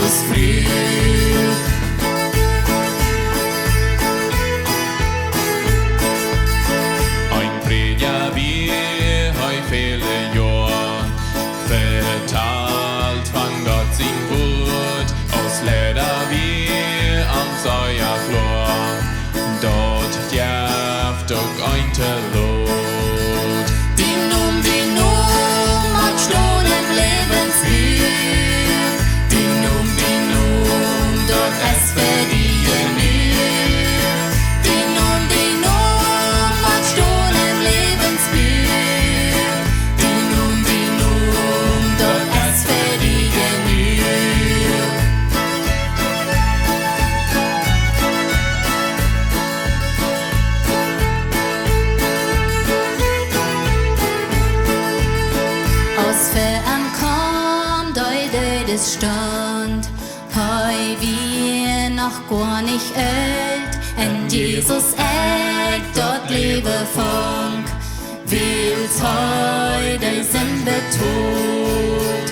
Jesus früh. Ein Prediger wie heu viele Jahr vertalt von Gott sein Wort aus Leder wie am Säuerflor. Dort jaft doch ein Lot. Die Num hat Stohlen Lebenslieb. Die Num, dort es verdienen mir. Die Num hat Stohlen Lebenslieb. Die Num, dort es verdienen mir. Aus Fern kam des Stand, heu wir noch gar nicht alt, en Jesus dort lebe Funk, will's heu, de sind betont,